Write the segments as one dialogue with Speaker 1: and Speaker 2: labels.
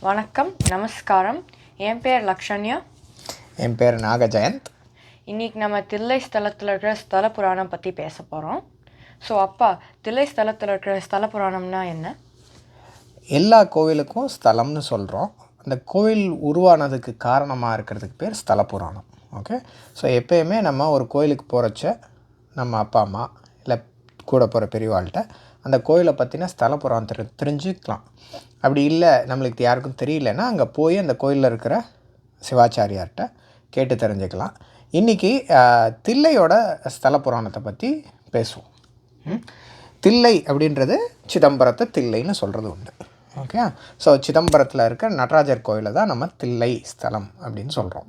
Speaker 1: வணக்கம், நமஸ்காரம். என் பேர் லக்ஷன்யா.
Speaker 2: என் பேர் நாகஜயந்த்.
Speaker 1: இன்றைக்கி நம்ம தில்லை ஸ்தலத்தில் இருக்கிற ஸ்தல புராணம் பற்றி பேச போகிறோம். ஸோ அப்பா, தில்லை ஸ்தலத்தில் இருக்கிற ஸ்தல புராணம்னா என்ன?
Speaker 2: எல்லா கோவிலுக்கும் ஸ்தலம்னு சொல்கிறோம். அந்த கோவில் உருவானதுக்கு காரணமாக இருக்கிறதுக்கு பேர் ஸ்தல புராணம். ஓகே. ஸோ எப்போயுமே நம்ம ஒரு கோயிலுக்கு போகிறச்ச நம்ம அப்பா அம்மா இல்லை கூட போகிற பெரியவாள்கிட்ட அந்த கோயிலை பற்றின ஸ்தல புராணத்தை தெரிஞ்சுக்கலாம். அப்படி இல்லை, நம்மளுக்கு யாருக்கும் தெரியலன்னா அங்கே போய் அந்த கோயிலில் இருக்கிற சிவாச்சாரியார்கிட்ட கேட்டு தெரிஞ்சுக்கலாம். இன்றைக்கி தில்லையோட ஸ்தல புராணத்தை பற்றி பேசுவோம். தில்லை அப்படின்றது சிதம்பரத்தை தில்லைன்னு சொல்கிறது உண்டு. ஓகே. ஸோ சிதம்பரத்தில் இருக்க நடராஜர் கோயிலை தான் நம்ம தில்லை ஸ்தலம் அப்படின்னு சொல்கிறோம்.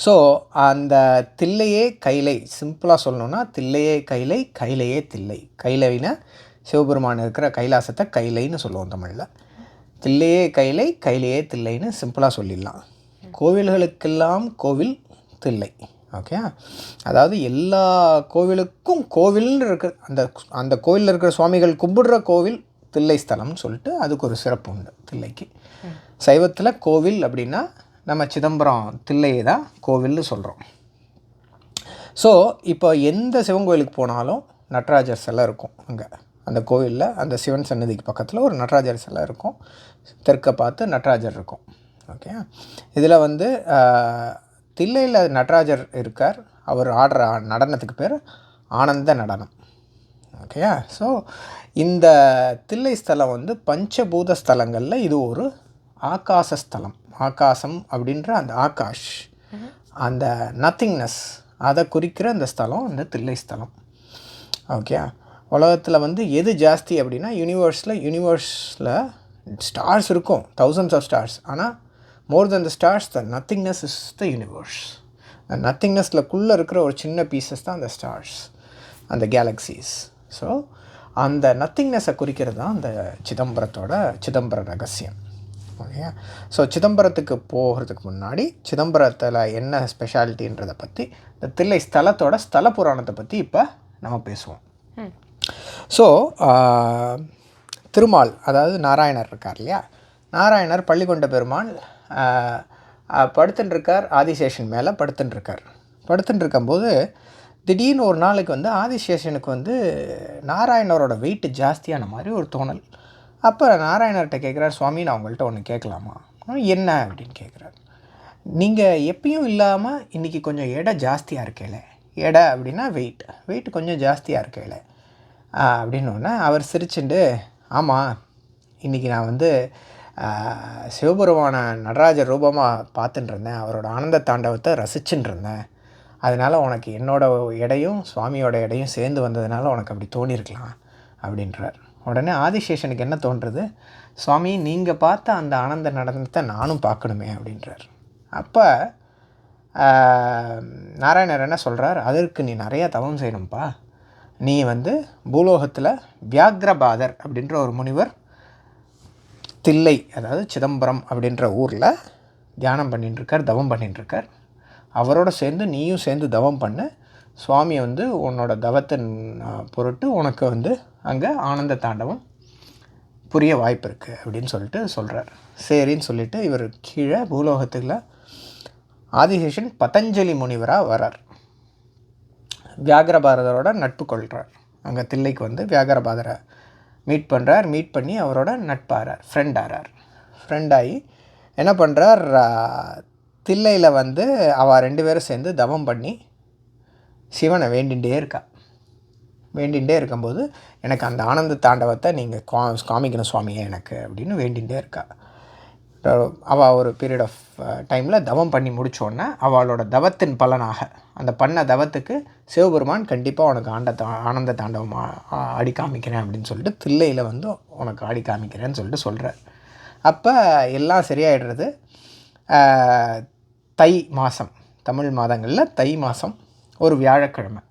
Speaker 2: ஸோ அந்த தில்லையே கைலை, சிம்பிளாக சொல்லணுன்னா தில்லையே கைலை, கைலையே தில்லை. கைலைனா சிவபெருமான் இருக்கிற கைலாசத்தை கைலைன்னு சொல்லுவோம் தமிழில். தில்லையே கைலை, கைலையே தில்லைன்னு சிம்பிளாக சொல்லிடலாம். கோவில்களுக்கெல்லாம் கோவில் தில்லை. ஓகே. அதாவது எல்லா கோவிலுக்கும் கோவில்னு இருக்கிற அந்த கோவிலில் இருக்கிற சுவாமிகள் கும்பிடுற கோவில் தில்லை ஸ்தலம்னு சொல்லிட்டு அதுக்கு ஒரு சிறப்பு உண்டு தில்லைக்கு. சைவத்தில் கோவில் அப்படின்னா நம்ம சிதம்பரம் தில்லையை தான் கோவில்னு சொல்கிறோம். ஸோ இப்போ எந்த சிவன் கோயிலுக்கு போனாலும் நடராஜர் சிலை இருக்கும். அங்கே அந்த கோவிலில் அந்த சிவன் சன்னதிக்கு பக்கத்தில் ஒரு நடராஜர் சிலை இருக்கும். தெற்க பார்த்து நடராஜர் இருக்கும். ஓகே. இதில் தில்லையில் நடராஜர் இருக்கார். அவர் ஆடுற நடனத்துக்கு பேர் ஆனந்த நடனம். ஓகேயா. ஸோ இந்த தில்லை ஸ்தலம் பஞ்சபூத ஸ்தலங்களில் இது ஒரு ஆகாச ஸ்தலம். ஆகாசம் அப்படின்ற அந்த ஆகாஷ், அந்த நத்திங்னஸ், அதை குறிக்கிற அந்த ஸ்தலம் இந்த தில்லை ஸ்தலம். ஓகே. உலகத்தில் எது ஜாஸ்தி அப்படின்னா யூனிவர்ஸில் ஸ்டார்ஸ் இருக்கும், தௌசண்ட்ஸ் ஆஃப் ஸ்டார்ஸ். ஆனால் more than the stars, the nothingness is the universe. அந்த நத்திங்னஸ்லக்குள்ளே இருக்கிற ஒரு சின்ன பீசஸ் தான் அந்த ஸ்டார்ஸ், அந்த கேலக்ஸிஸ். ஸோ அந்த நத்திங்னஸை குறிக்கிறது தான் அந்த சிதம்பர ரகசியம். ஓகே. ஸோ சிதம்பரத்துக்கு போகிறதுக்கு முன்னாடி சிதம்பரத்தில் என்ன ஸ்பெஷாலிட்டின்றதை பற்றி, இந்த தில்லை ஸ்தலத்தோட ஸ்தல புராணத்தை பற்றி இப்போ நம்ம பேசுவோம். ஸோ திருமால், அதாவது நாராயணர் இருக்கார் இல்லையா, நாராயணர் பள்ளிகொண்ட பெருமாள் படுத்துட்டுருக்கார். ஆதிசேஷன் மேலே படுத்துட்டு இருக்கும்போது திடீர்னு ஒரு நாளைக்கு ஆதிசேஷனுக்கு நாராயணரோட வெயிட் ஜாஸ்தியான மாதிரி ஒரு தோணல். அப்போ நாராயணர்கிட்ட கேட்குறார், சுவாமி நான் உங்கள்கிட்ட ஒன்று கேட்கலாமா? என்ன அப்படின்னு கேட்குறார். நீங்கள் எப்பயும் இல்லாமல் இன்றைக்கி கொஞ்சம் எடை ஜாஸ்தியாக இருக்கேல, எடை அப்படின்னா வெயிட் கொஞ்சம் ஜாஸ்தியாக இருக்கேல அப்படின்னோடனே அவர் சிரிச்சுண்டு, ஆமாம் இன்றைக்கி நான் சிவபெருமான நடராஜர் ரூபமாக பார்த்துட்டு இருந்தேன், அவரோட ஆனந்த தாண்டவத்தை ரசிச்சுட்டு இருந்தேன். அதனால் உனக்கு என்னோடய எடையும் சுவாமியோட எடையும் சேர்ந்து வந்ததுனால உனக்கு அப்படி தோணியிருக்கலாம் அப்படின்றார். உடனே ஆதிசேஷனுக்கு என்ன தோன்றுறது, சுவாமி நீங்கள் பார்த்த அந்த ஆனந்த நடனத்தை நானும் பார்க்கணுமே அப்படின்றார். அப்போ நாராயணர் என்ன சொல்கிறார், அதற்கு நீ நிறையா தவம் செய்யணும்ப்பா. நீ பூலோகத்தில் வியாக்ரபாதர் அப்படின்ற ஒரு முனிவர் தில்லை, அதாவது சிதம்பரம் அப்படின்ற ஊரில் தியானம் பண்ணிட்டுருக்கார், தவம் பண்ணிட்டுருக்கார். அவரோட சேர்ந்து நீயும் சேர்ந்து தவம் பண்ண, சுவாமி உன்னோட தவத்தின் பொருட்டு உனக்கு அங்கே ஆனந்த தாண்டவம் புரிய வாய்ப்பு இருக்குது அப்படின்னு சொல்கிறார். சரின்னு சொல்லிவிட்டு இவர் கீழே பூலோகத்தில் ஆதிசேஷன் பதஞ்சலி முனிவராக வரார். வியாகரபாதரோட நட்பு கொள்கிறார். அங்கே தில்லைக்கு வியாகரபாதரை மீட் பண்ணுறார். மீட் பண்ணி அவரோட நட்பாகிறார், ஃப்ரெண்டாகி என்ன பண்ணுறார், தில்லையில் அவள் 2 பேரும் சேர்ந்து தவம் பண்ணி சிவனை வேண்டிகிட்டே இருக்கும்போது எனக்கு அந்த ஆனந்த தாண்டவத்தை நீங்கள் காமிக்கணும் சுவாமியே எனக்கு அப்படின்னு வேண்டிகிட்டே இருக்கா. அவள் ஒரு பீரியட் ஆஃப் டைமில் தவம் பண்ணி முடித்தோடனே அவளோட தவத்தின் பலனாக, அந்த பண்ண தவத்துக்கு சிவபெருமான் கண்டிப்பாக உனக்கு ஆனந்த தாண்டவம் ஆடி காமிக்கிறேன் அப்படின்னு சொல்லிட்டு தில்லையில் உனக்கு ஆடி காமிக்கிறேன்னு சொல்கிறார். அப்போ எல்லாம் சரியாயிடுறது. தை மாதம், தமிழ் மாதங்களில் தை மாதம் ஒரு வியாழக்கிழமை,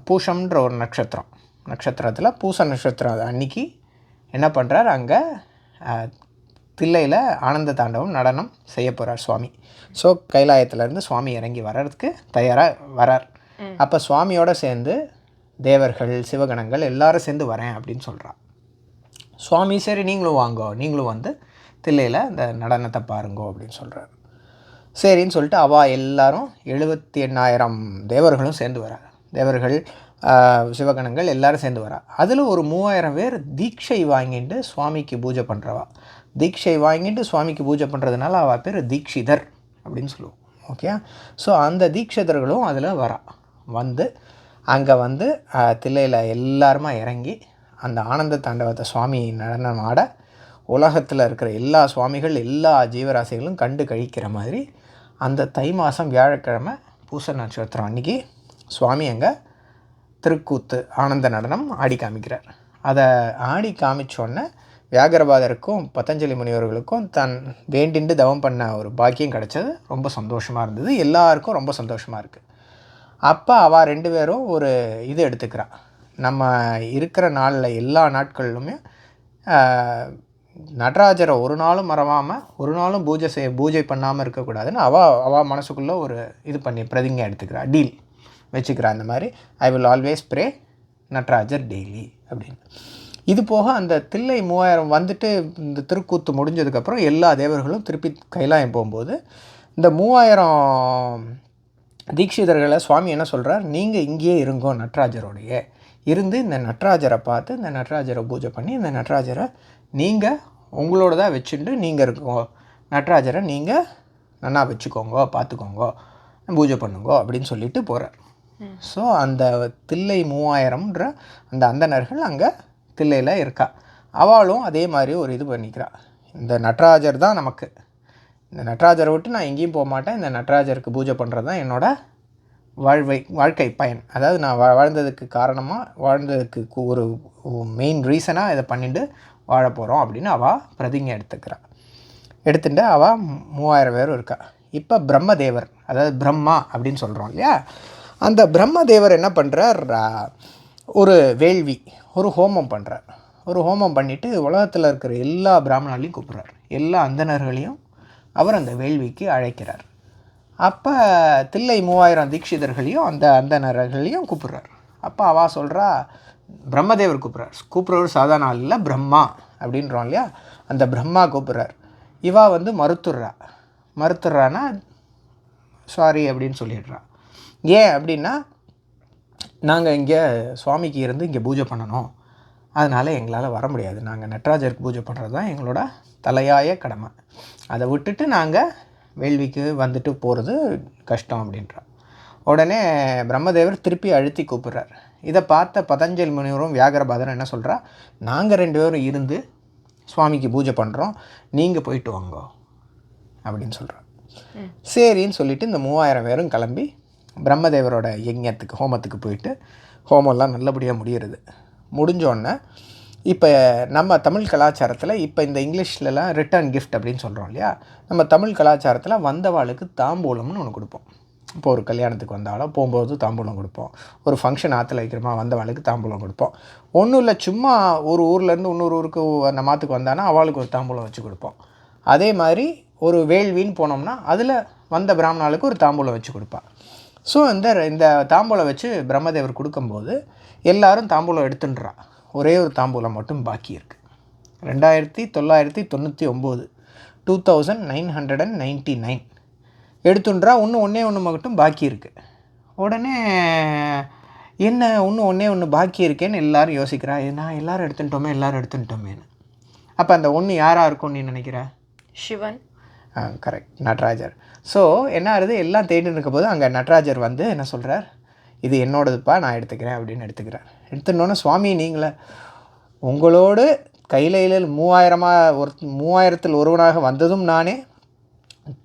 Speaker 2: பூஷம்ன்ற ஒரு நட்சத்திரத்தில் பூச நட்சத்திரம் அன்னைக்கு என்ன பண்ணுறார், அங்கே தில்லையில் ஆனந்த தாண்டவம் நடனம் செய்ய போகிறார் சுவாமி. ஸோ கைலாயத்திலேருந்து சுவாமி இறங்கி வர்றதுக்கு தயாராக வரார். அப்போ சுவாமியோடு சேர்ந்து தேவர்கள், சிவகணங்கள் எல்லாரும் சேர்ந்து வரேன் அப்படின்னு சொல்கிறான். சுவாமி சரி நீங்களும் வாங்கோ, நீங்களும் வந்து தில்லையில் இந்த நடனத்தை பாருங்கோ அப்படின்னு சொல்கிறார். சரின்னு சொல்லிட்டு அவள் எல்லாரும் 78,000 தேவர்களும் சேர்ந்து வரா. தேவர்கள், சிவகணங்கள் எல்லாரும் சேர்ந்து வரா. அதில் ஒரு 3000 பேர் தீட்சை வாங்கிட்டு சுவாமிக்கு பூஜை பண்ணுறவா. தீட்சை வாங்கிட்டு சுவாமிக்கு பூஜை பண்ணுறதுனால அவள் பேர் தீட்சிதர் அப்படின்னு சொல்லுவோம். ஓகே, ஸோ அந்த தீட்சிதர்களும் அதில் வரா. வந்து அங்கே வந்து தில்லையில் எல்லாருமா இறங்கி அந்த ஆனந்த தாண்டவத்தை சுவாமி நடனம் ஆட உலகத்தில் இருக்கிற எல்லா சுவாமிகள் எல்லா ஜீவராசிகளும் கண்டு கழிக்கிற மாதிரி அந்த தை மாதம் வியாழக்கிழமை பூச நட்சத்திரம் அன்றைக்கி சுவாமி அங்கே திருக்கூத்து ஆனந்த நடனம் ஆடி காமிக்கிறார். அதை ஆடி காமிச்சோன்னே வியாகரபாதருக்கும் பதஞ்சலி முனிவர்களுக்கும் தன் வேண்டிண்டு தவம் பண்ண ஒரு பாக்கியம் கிடச்சது. ரொம்ப சந்தோஷமாக இருந்தது, எல்லாருக்கும் ரொம்ப சந்தோஷமாக இருக்குது. அப்போ அவள் 2 பேரும் ஒரு இது எடுத்துக்கிறாள். நம்ம இருக்கிற நாளில் எல்லா நாட்களிலுமே நடராஜரை ஒரு நாளும் மறவாமல் ஒரு நாளும் பூஜை பண்ணாமல் இருக்கக்கூடாதுன்னு அவள் மனசுக்குள்ளே ஒரு இது பண்ணி பிரதிங்கை எடுத்துக்கிறா, டீல் வச்சுக்கிறா. அந்த மாதிரி I will always pray Natarajar daily அப்படின்னு. இது போக அந்த தில்லை 3000 வந்துட்டு இந்த திருக்கூத்து முடிஞ்சதுக்கப்புறம் எல்லா தேவர்களும் திருப்பி கைலாயம் போகும்போது இந்த 3000 தீட்சிதர்களை சுவாமி என்ன சொல்கிறார், நீங்கள் இங்கேயே இருங்கோ நடராஜரோடைய இருந்து இந்த நடராஜரை பார்த்து இந்த நடராஜரை பூஜை பண்ணி இந்த நடராஜரை நீங்கள் உங்களோட தான் வச்சுட்டு நீங்கள் இருக்கோ, நடராஜரை நீங்கள் நன்னா வச்சுக்கோங்க, பார்த்துக்கோங்க, பூஜை பண்ணுங்கோ அப்படின்னு சொல்லிட்டு போகிறார். ஸோ அந்த தில்லை 3000ன்ற அந்த அந்தணர்கள் அங்கே தில்லையில் இருக்கா. அவளும் அதே மாதிரி ஒரு இது பண்ணிக்கிறா, இந்த நடராஜர் தான் நமக்கு, இந்த நடராஜரை விட்டு நான் எங்கேயும் போக மாட்டேன், இந்த நடராஜருக்கு பூஜை பண்ணுறது தான் என்னோடய வாழ்க்கை பயன். அதாவது நான் வாழ்ந்ததுக்கு காரணமாக வாழ்ந்ததுக்கு ஒரு மெயின் ரீசனாக இதை பண்ணிட்டு வாழ போகிறோம் அப்படின்னு அவள் பிரதிங்கை எடுத்துட்டு அவள் 3000 பேரும் இருக்கா. இப்போ பிரம்மதேவர், அதாவது பிரம்மா அப்படின்னு சொல்கிறோம் இல்லையா, அந்த பிரம்மதேவர் என்ன பண்ணுறார், ஒரு வேள்வி ஒரு ஹோமம் பண்ணுறார். ஒரு ஹோமம் பண்ணிவிட்டு உலகத்தில் இருக்கிற எல்லா பிராமணர்களையும் கூப்பிட்றார், எல்லா அந்தணர்களையும் அவர் அந்த வேள்விக்கு அழைக்கிறார். அப்போ தில்லை 3000 தீட்சிதர்களையும் அந்த அந்தணர்களையும் கூப்பிட்றார். அப்போ அவள் சொல்கிறா, பிரம்மதேவர் கூப்பிட்றவர் சாதாரண ஆள் இல்லை, பிரம்மா அப்படின்றோம் இல்லையா, அந்த பிரம்மா கூப்பிட்றார். இவா வந்து மறுத்துடுறான்னா சாரி அப்படின்னு சொல்லிடுறா. ஏன் அப்படின்னா, நாங்கள் இங்கே சுவாமிக்கு இருந்து இங்கே பூஜை பண்ணணும், அதனால் எங்களால் வர முடியாது, நாங்கள் நடராஜருக்கு பூஜை பண்ணுறது தான் எங்களோட தலையாய கடமை, அதை விட்டுட்டு நாங்கள் வேள்விக்கு வந்துட்டு போகிறது கஷ்டம் அப்படின்றா. உடனே பிரம்மதேவர் திருப்பி அழுத்தி கூப்பிட்றார். இதை பார்த்த பதஞ்சலி முனிவரும் வியாகரபாதரும் என்ன சொல்கிறா, நாங்கள் 2 பேரும் இருந்து சுவாமிக்கு பூஜை பண்ணுறோம், நீங்கள் போயிட்டு வாங்கோ அப்படின்னு சொல்கிறா. சரின்னு சொல்லிவிட்டு இந்த 3000 பேரும் கிளம்பி பிரம்மதேவரோட யஜ்ஞத்துக்கு ஹோமத்துக்கு போயிட்டு ஹோமம்லாம் நல்லபடியாக முடிஞ்சோடனே இப்போ நம்ம தமிழ் கலாச்சாரத்தில் இப்போ இந்த இங்கிலீஷ்லலாம் ரிட்டர்ன் கிஃப்ட் அப்படின்னு சொல்கிறோம் இல்லையா, நம்ம தமிழ் கலாச்சாரத்தில் வந்தவாளுக்கு தாம்பூலம்னு ஒன்று கொடுப்போம். இப்போ ஒரு கல்யாணத்துக்கு வந்தாலும் போகும்போது தாம்பூலம் கொடுப்போம், ஒரு ஃபங்க்ஷன் ஆற்றுல வைக்கிறோமா வந்தவாளுக்கு தாம்பூலம் கொடுப்போம். ஒன்றும் இல்லை, சும்மா ஒரு ஊர்லேருந்து இன்னொரு ஊருக்கு அந்த மாற்றுக்கு வந்தானா அவளுக்கு ஒரு தாம்பூலம் வச்சு கொடுப்போம். அதே மாதிரி ஒரு வேள்வின்னு போனோம்னா அதில் வந்த பிராமணாளுக்கு ஒரு தாம்பூலம் வச்சு கொடுப்பாள். ஸோ இந்த தாம்பூலம் வச்சு பிரம்மதேவர் கொடுக்கும்போது எல்லோரும் தாம்பூலம் எடுத்துன்றா. ஒரே ஒரு தாம்பூலம் மட்டும் பாக்கி இருக்குது. 2999 2999 எடுத்துன்றா. இன்னும் ஒன்று மட்டும் பாக்கி இருக்குது. உடனே என்ன இன்னும் ஒன்று பாக்கி இருக்கேன்னு எல்லோரும் யோசிக்கிறா, நான் எல்லோரும் எடுத்துட்டோமேன்னு. அப்போ அந்த ஒன்று யாராக இருக்கும்னு நீ நினைக்கிற?
Speaker 1: சிவன்.
Speaker 2: கரெக்ட், நடராஜர். ஸோ என்ன ஆகுது, எல்லாம் தேடின்னு இருக்க போது அங்கே நடராஜர் வந்து என்ன சொல்கிறார், இது என்னோடதுப்பா, நான் எடுத்துக்கிறேன் அப்படின்னு எடுத்துக்கிறார். எடுத்துட்டோன்னே சுவாமி, நீங்களே உங்களோடு கைலையில் 3000 ஒருவனாக வந்ததும் நானே,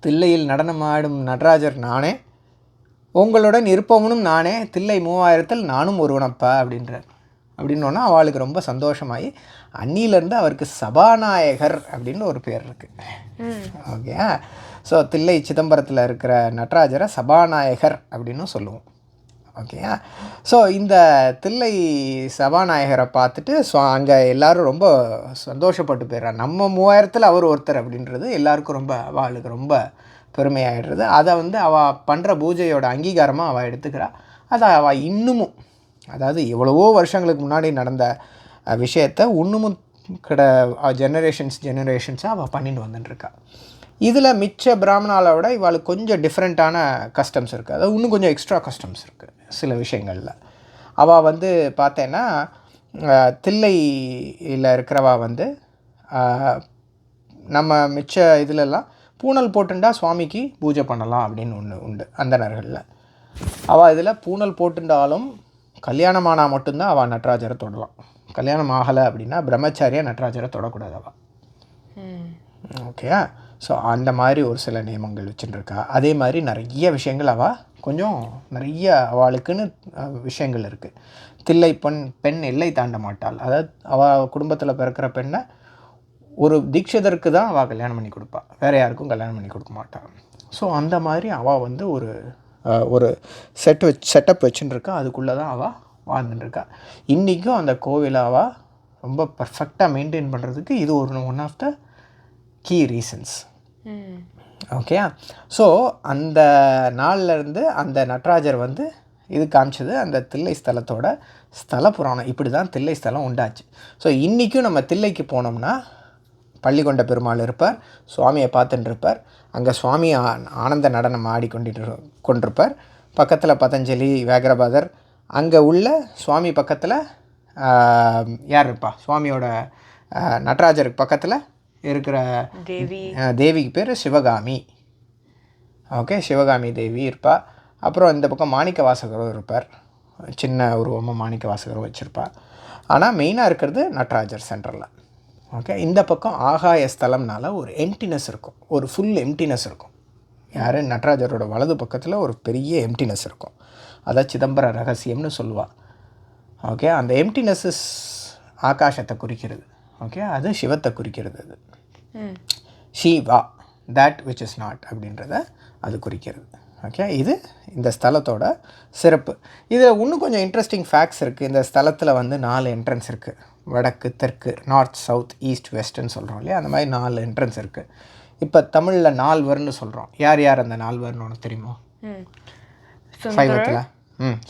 Speaker 2: தில்லையில் நடனமாடும் நடராஜர் நானே, உங்களுடன் இருப்பவனும் நானே, தில்லை 3000 நானும் ஒருவனப்பா அப்படின்றார். அப்படின்னோன்னா அவளுக்கு ரொம்ப சந்தோஷமாகி அன்னியிலேருந்து அவருக்கு சபாநாயகர் அப்படின்னு ஒரு பேர் இருக்குது. ஓகே, ஸோ தில்லை சிதம்பரத்தில் இருக்கிற நடராஜரை சபாநாயகர் அப்படின்னு சொல்லுவோம். ஓகே, ஸோ இந்த தில்லை சபாநாயகரை பார்த்துட்டு அங்கே எல்லோரும் ரொம்ப சந்தோஷப்பட்டு போயிடுறாங்க. நம்ம 3000 அவர் ஒருத்தர் அப்படின்றது எல்லாருக்கும் ரொம்ப அவளுக்கு ரொம்ப பெருமையாகிடுறது. அதை வந்து அவள் பண்ணுற பூஜையோட அங்கீகாரமாக அவள் எடுத்துக்கிறா. அதை அவள் இன்னமும், அதாவது எவ்வளவோ வருஷங்களுக்கு முன்னாடி நடந்த விஷயத்தை இன்னமும் ஜெனரேஷன்ஸாக அவள் பண்ணிட்டு வந்துட்டுருக்கா. இதில் மிச்ச பிராமணாவை விட இவாளுக்கு கொஞ்சம் டிஃப்ரெண்ட்டான கஸ்டம்ஸ் இருக்குது. அதாவது இன்னும் கொஞ்சம் எக்ஸ்ட்ரா கஸ்டம்ஸ் இருக்குது சில விஷயங்களில். அவள் வந்து பார்த்தேன்னா தில்லையில் இருக்கிறவா வந்து நம்ம மிச்ச இதிலெல்லாம் பூனல் போட்டுண்டா சுவாமிக்கு பூஜை பண்ணலாம் அப்படின்னு ஒன்று உண்டு அந்தணர்களில். அவள் இதில் பூனல் போட்டுண்டாலும் கல்யாணமானால் மட்டும்தான் அவள் நடராஜரை தொடலாம். கல்யாணம் ஆகலை அப்படின்னா பிரம்மச்சாரியாக நடராஜரை தொடக்கூடாது அவள். ஓகேயா? ஸோ அந்த மாதிரி ஒரு சில நியமங்கள் வச்சுட்டுருக்கா. அதே மாதிரி நிறைய விஷயங்கள் அவள் கொஞ்சம் நிறைய அவளுக்குன்னு விஷயங்கள் இருக்குது. தில்லை பெண் எல்லை தாண்ட மாட்டாள். அதாவது அவள் குடும்பத்தில் பிறக்கிற பெண்ணை ஒரு தீட்சிதருக்கு தான் அவள் கல்யாணம் பண்ணி கொடுப்பாள், வேறு யாருக்கும் கல்யாணம் பண்ணி கொடுக்க மாட்டாள். ஸோ அந்த மாதிரி அவள் வந்து ஒரு செட்டப் வச்சுன்னு இருக்கா. அதுக்குள்ளே தான் அவள் வாழ்ந்துட்டுருக்கா. இன்றைக்கும் அந்த கோவிலை அவள் ரொம்ப பர்ஃபெக்டாக மெயின்டைன் பண்ணுறதுக்கு இது one of the key reasons. ஓகேயா? ஸோ அந்த நாள்லேருந்து அந்த நடராஜர் வந்து இது காமிச்சது அந்த தில்லை ஸ்தலத்தோட ஸ்தல புராணம். இப்படி தான் தில்லை ஸ்தலம் உண்டாச்சு. ஸோ இன்றைக்கும் நம்ம தில்லைக்கு போனோம்னா பள்ளிகொண்ட பெருமாள் இருப்பார், சுவாமியை பார்த்துட்டு இருப்பார். அங்கே சுவாமி ஆனந்த நடனம் கொண்டிருப்பார். பக்கத்தில் பதஞ்சலி, வியாகரபாதர், அங்கே உள்ள சுவாமி பக்கத்தில் யார் இருப்பா? சுவாமியோட நடராஜருக்கு பக்கத்தில் இருக்கிற தேவிக்கு பேர் சிவகாமி. ஓகே, சிவகாமி தேவி இருப்பா. அப்புறம் இந்த பக்கம் மாணிக்க வாசகரும் இருப்பார், சின்ன உருவமாக மாணிக்க வாசகரும் வச்சுருப்பா. ஆனால் மெயினாக இருக்கிறது நடராஜர் சென்டரில். ஓகே, இந்த பக்கம் ஆகாய ஸ்தலம்னால ஒரு எம்டினஸ் இருக்கும், ஒரு ஃபுல் எம்டினஸ் இருக்கும். யார்? நடராஜரோட வலது பக்கத்தில் ஒரு பெரிய எம்டினஸ் இருக்கும். அதான் சிதம்பர ரகசியம்னு சொல்லுவாள். ஓகே, அந்த எம்டினஸ் ஆகாசத்தை குறிக்கிறது. ஓகே, அது சிவத்தை குறிக்கிறது. அது Shiva, that which is not அப்படின்றத அது குறிக்கிறது. ஓகே, இது இந்த ஸ்தலத்தோட சிறப்பு. இதில் இன்னும் கொஞ்சம் இன்ட்ரெஸ்டிங் ஃபேக்ட்ஸ் இருக்குது. இந்த ஸ்தலத்தில் வந்து 4 என்ட்ரன்ஸ் இருக்குது. வடக்கு, தெற்கு, நார்த், சவுத், ஈஸ்ட், வெஸ்ட்டுன்னு சொல்கிறோம் இல்லையா? அந்த மாதிரி 4 என்ட்ரன்ஸ் இருக்குது. இப்போ தமிழில் 4வர்னு சொல்கிறோம். யார் யார் அந்த 4வர்னு உனக்கு தெரியுமா? சைவத்தில்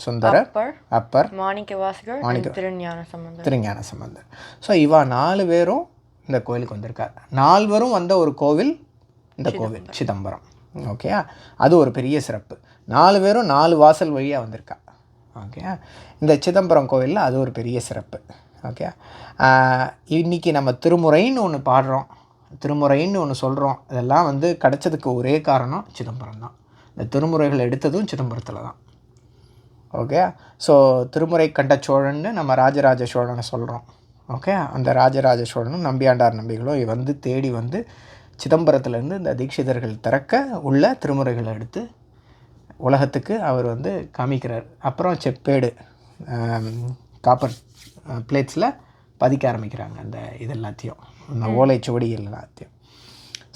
Speaker 2: சுந்தரர், அப்பர்,
Speaker 1: மாணிக்க வாசகர்,
Speaker 2: திருஞான சம்பந்தர். ஸோ இவா 4 பேரும் இந்த கோவிலுக்கு வந்திருக்கார். 4வரும் வந்த ஒரு கோவில் இந்த கோவில் சிதம்பரம். ஓகே, அது ஒரு பெரிய சிறப்பு. 4 பேரும் 4 வாசல் வழியாக வந்திருக்கா. ஓகே, இந்த சிதம்பரம் கோவிலில் அது ஒரு பெரிய சிறப்பு. ஓகே, இன்றைக்கி நம்ம திருமுறைன்னு ஒன்று பாடுறோம், திருமுறைன்னு ஒன்று சொல்கிறோம். இதெல்லாம் வந்து கிடச்சதுக்கு ஒரே காரணம் சிதம்பரம் தான். இந்த திருமுறைகள் எடுத்ததும் சிதம்பரத்தில் தான். ஓகே, ஸோ திருமுறை கண்ட சோழன்னு நம்ம ராஜராஜ சோழனை சொல்கிறோம். ஓகே, அந்த ராஜராஜ சோழனும் நம்பியாண்டார் நம்பிகளும் வந்து தேடி வந்து சிதம்பரத்துலேருந்து இந்த தீட்சிதர்கள் திறக்க உள்ள திருமுறைகளை எடுத்து உலகத்துக்கு அவர் வந்து காமிக்கிறார். அப்புறம் செப்பேடு காப்பர் பிளேட்ஸில் பதிக்க ஆரம்பிக்கிறாங்க அந்த இது எல்லாத்தையும், இந்த ஓலைச்சுவடிகள் எல்லாத்தையும்.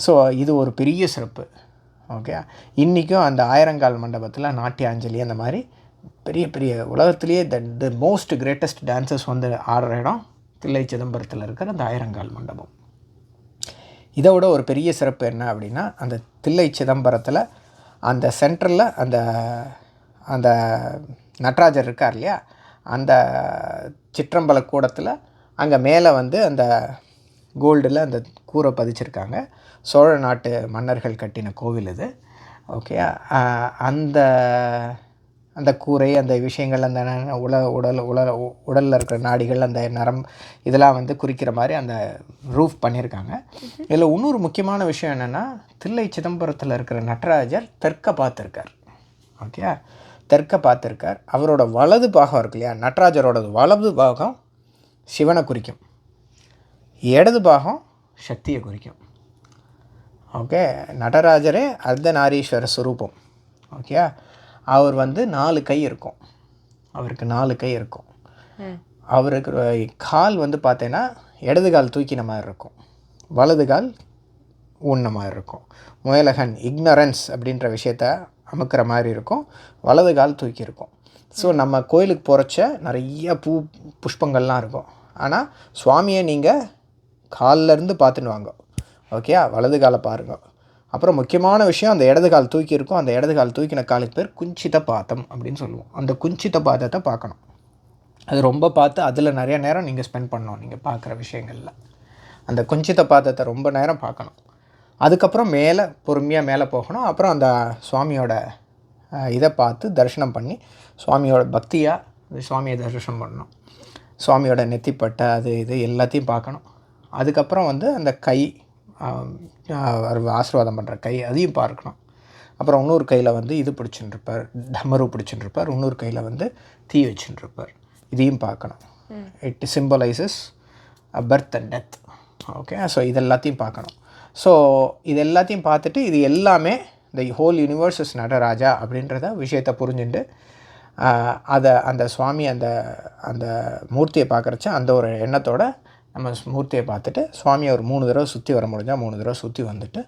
Speaker 2: ஸோ இது ஒரு பெரிய சிறப்பு. ஓகே, இன்றைக்கும் அந்த ஆயிரங்கால் மண்டபத்தில் நாட்டியாஞ்சலி அந்த மாதிரி பெரிய பெரிய உலகத்திலேயே த மோஸ்ட் கிரேட்டஸ்ட் டான்சர்ஸ் வந்து ஆடுற இடம் தில்லை சிதம்பரத்தில் இருக்கிற அந்த ஆயிரங்கால் மண்டபம். இதை விட ஒரு பெரிய சிறப்பு என்ன அப்படின்னா, அந்த தில்லை சிதம்பரத்தில் அந்த சென்ட்ரலில் அந்த அந்த நடராஜர் இருக்கார் இல்லையா, அந்த சிற்றம்பல கூடத்தில் அங்கே மேலே வந்து அந்த கோல்டில் அந்த கூரை பதிச்சிருக்காங்க. சோழ நாட்டு மன்னர்கள் கட்டின கோவில் இது. ஓகே, அந்த அந்த கூரை, அந்த விஷயங்கள், அந்த உடலில் இருக்கிற நாடிகள், அந்த இதெல்லாம் வந்து குறிக்கிற மாதிரி அந்த ரூஃப் பண்ணியிருக்காங்க. இதில் இன்னொரு முக்கியமான விஷயம் என்னென்னா, தில்லை சிதம்பரத்தில் இருக்கிற நடராஜர் தெற்க பார்த்துருக்கார். ஓகே, தெற்க பார்த்துருக்கார். அவரோட வலது பாகம் இருக்கு இல்லையா, நடராஜரோட வலது பாகம் சிவனை குறிக்கும், இடது பாகம் சக்தியை குறிக்கும். ஓகே, நடராஜரே அர்த்தநாரீஸ்வர ஸ்வரூபம். ஓகே, அவர் வந்து 4 கை இருக்கும், அவருக்கு 4 கை இருக்கும். அவருக்கு கால் வந்து பார்த்தீங்கன்னா இடது கால் தூக்கின மாதிரி இருக்கும், வலது கால் ஊன்ன மாதிரி இருக்கும். முயலகன் இக்னரன்ஸ் அப்படின்ற விஷயத்த அமுக்கிற மாதிரி இருக்கும், வலது கால் தூக்கி இருக்கும். ஸோ நம்ம கோயிலுக்கு போகிறச்ச நிறைய புஷ்பங்கள்லாம் இருக்கும். ஆனால் சுவாமியை நீங்கள் காலிலேருந்து பார்த்துன்னு வாங்க. ஓகே, வலது காலை பாருங்கள். அப்புறம் முக்கியமான விஷயம், அந்த இடது கால் தூக்கி இருக்கும். அந்த இடது கால் தூக்கின காலுக்கு பேர் குஞ்சித பாதம் அப்படின்னு சொல்லுவோம். அந்த குஞ்சித பாதத்தை பார்க்கணும். அது ரொம்ப பார்த்து அதில் நிறைய நேரம் நீங்கள் ஸ்பெண்ட் பண்ணணும். நீங்கள் பார்க்குற விஷயங்களில் அந்த குஞ்சித பாதத்தை ரொம்ப நேரம் பார்க்கணும். அதுக்கப்புறம் மேலே பொறுமையாக மேலே போகணும். அப்புறம் அந்த சுவாமியோட இதை பார்த்து தரிசனம் பண்ணி சுவாமியோட பக்தியாக சுவாமியை தரிசனம் பண்ணணும். சுவாமியோட நெத்திப்பட்டை அது இது எல்லாத்தையும் பார்க்கணும். அதுக்கப்புறம் வந்து அந்த கை ஆசீர்வாதம் பண்ணுற கை அதையும் பார்க்கணும். அப்புறம் இன்னொரு கையில் வந்து இது பிடிச்சுட்டுருப்பார், டமரு பிடிச்சுட்டுருப்பார், இன்னொரு கையில் வந்து தீ வச்சுட்டுருப்பார். இதையும் பார்க்கணும். It symbolises birth and death. Okay, so இது எல்லாத்தையும் பார்க்கணும். ஸோ இது எல்லாத்தையும் பார்த்துட்டு இது எல்லாமே the whole universe is Nataraja அப்படின்றத விஷயத்தை புரிஞ்சுட்டு அதை அந்த சுவாமி அந்த அந்த மூர்த்தியை பார்க்குறச்ச அந்த ஒரு எண்ணத்தோட நம்ம மூர்த்தியை பார்த்துட்டு சுவாமியை ஒரு 3 தடவை சுற்றி வர முடிஞ்சால் 3 தடவை சுற்றி வந்துட்டு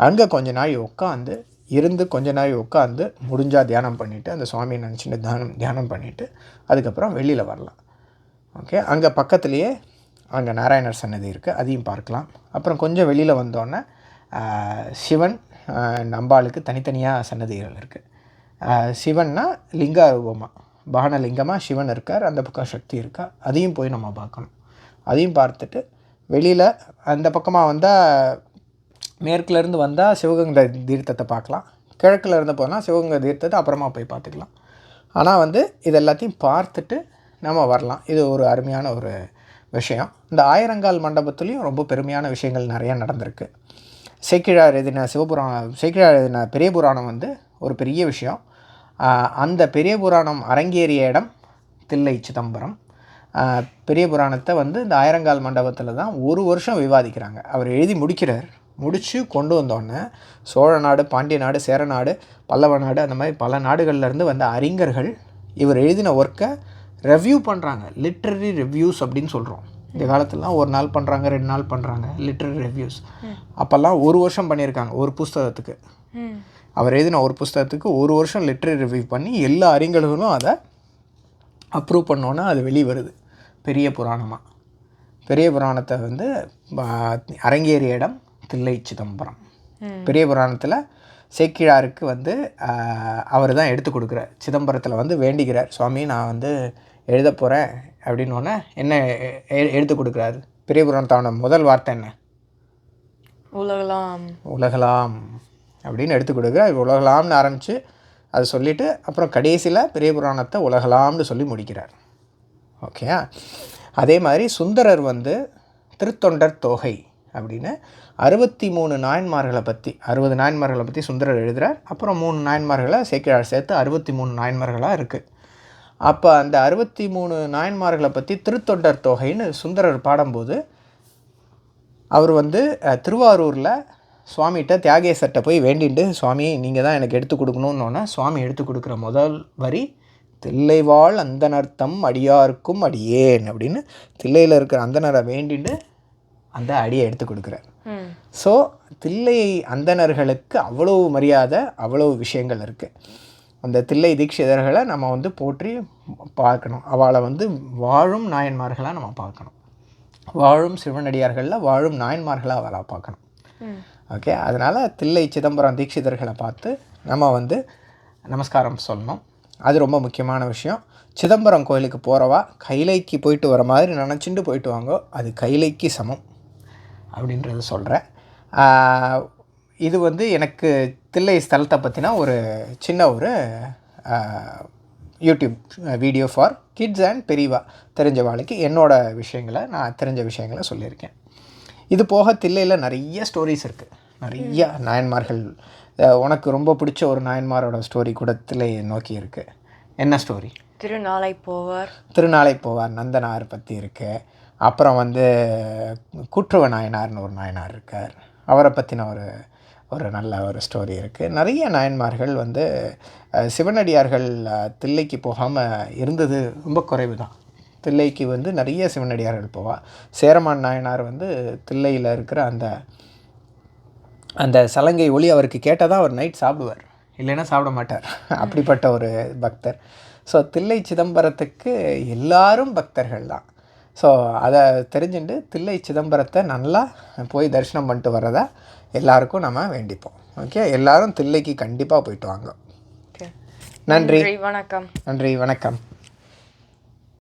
Speaker 2: அங்கே கொஞ்ச நாள் உட்காந்து இருந்து கொஞ்ச நாள் உட்காந்து முடிஞ்சால் தியானம் பண்ணிவிட்டு அந்த சுவாமியை நினச்சிட்டு தியானம் பண்ணிவிட்டு அதுக்கப்புறம் வெளியில் வரலாம். ஓகே, அங்கே பக்கத்துலேயே அங்கே நாராயணர் சன்னதி இருக்குது, அதையும் பார்க்கலாம். அப்புறம் கொஞ்சம் வெளியில் வந்தோடனே சிவன் அம்பாளுக்கு தனித்தனியாக சன்னதிகள் இருக்குது. சிவன்னா லிங்கா ரூபமாக பானலிங்கமாக சிவன் இருக்கார், அந்த பக்கம் சக்தி இருக்கா, அதையும் போய் நம்ம பார்க்கணும். அதையும் பார்த்துட்டு வெளியில் அந்த பக்கமாக வந்தால் மேற்குலேருந்து வந்தால் சிவகங்கை தீர்த்தத்தை பார்க்கலாம், கிழக்கில் இருந்து போனால் சிவகங்கை தீர்த்தத்தை அப்புறமா போய் பார்த்துக்கலாம். ஆனால் வந்து இது எல்லாத்தையும் பார்த்துட்டு நம்ம வரலாம். இது ஒரு அருமையான ஒரு விஷயம். இந்த ஆயிரங்கால் மண்டபத்துலேயும் ரொம்ப பெருமையான விஷயங்கள் நிறையா நடந்திருக்கு. சேக்கிழார் எழுதின சேக்கிழார் எழுதின பெரிய புராணம் வந்து ஒரு பெரிய விஷயம். அந்த பெரிய புராணம் அரங்கேறிய இடம் தில்லை சிதம்பரம். பெரிய புராணத்தை வந்து இந்த ஆயிரங்கால் மண்டபத்தில் தான் ஒரு வருஷம் விவாதிக்கிறாங்க. அவர் எழுதி முடித்து கொண்டு வந்தோடனே சோழ நாடு, பாண்டிய நாடு, சேர நாடு, பல்லவ நாடு, அந்த மாதிரி பல நாடுகள்லேருந்து வந்த அறிஞர்கள் இவர் எழுதின ஒர்க்கை ரெவ்யூ பண்ணுறாங்க. லிட்ரரி ரிவ்யூஸ் அப்படின்னு சொல்கிறோம். இந்த காலத்துலலாம் ஒரு நாள் பண்ணுறாங்க, 2 நாள் பண்ணுறாங்க லிட்ரரி ரிவ்யூஸ். அப்போல்லாம் ஒரு வருஷம் பண்ணியிருக்காங்க ஒரு புஸ்தகத்துக்கு. அவர் எழுதின ஒரு புஸ்தகத்துக்கு ஒரு வருஷம் லிட்ரரி ரிவ்யூ பண்ணி எல்லா அறிஞர்களும் அதை அப்ரூவ் பண்ணோன்னா அது வெளியே வருது பெரிய புராணமாக. பெரிய புராணத்தை வந்து அரங்கேறிய இடம் தில்லை சிதம்பரம். பெரிய புராணத்தில் சேக்கிழாருக்கு வந்து அவர் தான் எடுத்து கொடுக்குறார். சிதம்பரத்தில் வந்து வேண்டிக்கிறார், சுவாமி நான் வந்து எழுத போகிறேன் அப்படின்னோடனே என்ன எடுத்து கொடுக்குறாரு. பெரிய புராணத்தோட முதல் வார்த்தை என்ன? உலகலாம் அப்படின்னு எடுத்து கொடுக்குறார். உலகலாம்னு ஆரம்பித்து அது சொல்லிவிட்டு அப்புறம் கடைசியில் பெரிய புராணத்தை உலகலாம்னு சொல்லி முடிக்கிறார். ஓகே, அதே மாதிரி சுந்தரர் வந்து திருத்தொண்டர் தோகை அப்படின்னு 63 நாயன்மார்களை பற்றி 60 நாயன்மார்களை பற்றி சுந்தரர் எழுதுகிறார். அப்புறம் 3 நாயன்மார்களை சேக்கிழார் சேர்த்து 63 நாயன்மார்களாக இருக்குது. அப்போ அந்த 63 நாயன்மார்களை பற்றி திருத்தொண்டர் தொகைன்னு சுந்தரர் பாடும்போது அவர் வந்து திருவாரூரில் சுவாமிகிட்ட தியாகேசர்கிட்ட போய் வேண்டிட்டு, சுவாமி நீங்கள் தான் எனக்கு எடுத்து கொடுக்கணுன்னொன்னே சுவாமி எடுத்து கொடுக்குற முதல் வரி தில்லைவாழ் அந்தனர்த்தம் அடியாருக்கும் அடியேன் அப்படின்னு தில்லையில் இருக்கிற அந்தனரை வேண்டிட்டு அந்த அடியை எடுத்து கொடுக்குறார். ஸோ தில்லை அந்தணர்களுக்கு அவ்வளோ மரியாதை, அவ்வளோ விஷயங்கள் இருக்குது. அந்த தில்லை தீட்சிதர்களை நம்ம வந்து போற்றி பார்க்கணும். அவளை வந்து வாழும் நாயன்மார்களாக நம்ம பார்க்கணும். வாழும் சிவனடியார்களில் வாழும் நாயன்மார்களாக அவளை பார்க்கணும். ஓகே, அதனால் தில்லை சிதம்பரம் தீட்சிதர்களை பார்த்து நம்ம வந்து நமஸ்காரம் சொல்லணும். அது ரொம்ப முக்கியமான விஷயம். சிதம்பரம் கோயிலுக்கு போகிறவா கைலைக்கு போயிட்டு வர மாதிரி நினச்சிட்டு போயிட்டு வாங்க, அது கைலைக்கு சமம் அப்படின்றத சொல்கிறேன். இது வந்து எனக்கு தில்லை ஸ்தலத்தை பற்றினா ஒரு சின்ன ஒரு YouTube video for kids and பெரியவா தெரிஞ்சவாளுக்கு என்னோடய விஷயங்களை நான் தெரிஞ்ச விஷயங்களை சொல்லியிருக்கேன். இது போக தில்லையில் நிறைய ஸ்டோரிஸ் இருக்குது, நிறைய நாயன்மார்கள். உனக்கு ரொம்ப பிடிச்ச ஒரு நாயன்மாரோட ஸ்டோரி கூட தில்லை நோக்கி இருக்குது. என்ன ஸ்டோரி? திருநாளை போவார் நந்தனார் பற்றி இருக்குது. அப்புறம் வந்து கூற்றுவ நாயனார்னு ஒரு நாயனார் இருக்கார், அவரை பற்றின ஒரு நல்ல ஒரு ஸ்டோரி இருக்குது. நிறைய நாயன்மார்கள் வந்து சிவனடியார்கள் தில்லைக்கு போகாமல் இருந்தது ரொம்ப குறைவு தான். தில்லைக்கு வந்து நிறைய சிவனடியார்கள் போவாள். சேரமான் நாயனார் வந்து தில்லையில் இருக்கிற அந்த சலங்கை ஒளி அவருக்கு கேட்டால் தான் அவர் நைட் சாப்பிடுவார், இல்லைன்னா சாப்பிட மாட்டார். அப்படிப்பட்ட ஒரு பக்தர். ஸோ தில்லை சிதம்பரத்துக்கு எல்லாரும் பக்தர்கள் தான். ஸோ அதை தெரிஞ்சுட்டு தில்லை சிதம்பரத்தை நல்லா போய் தரிசனம் பண்ணிட்டு வரதா எல்லாருக்கும் நம்ம வேண்டிப்போம். ஓகே, எல்லாரும் தில்லைக்கு கண்டிப்பாக போயிட்டு வாங்க. நன்றி, வணக்கம். நன்றி, வணக்கம்.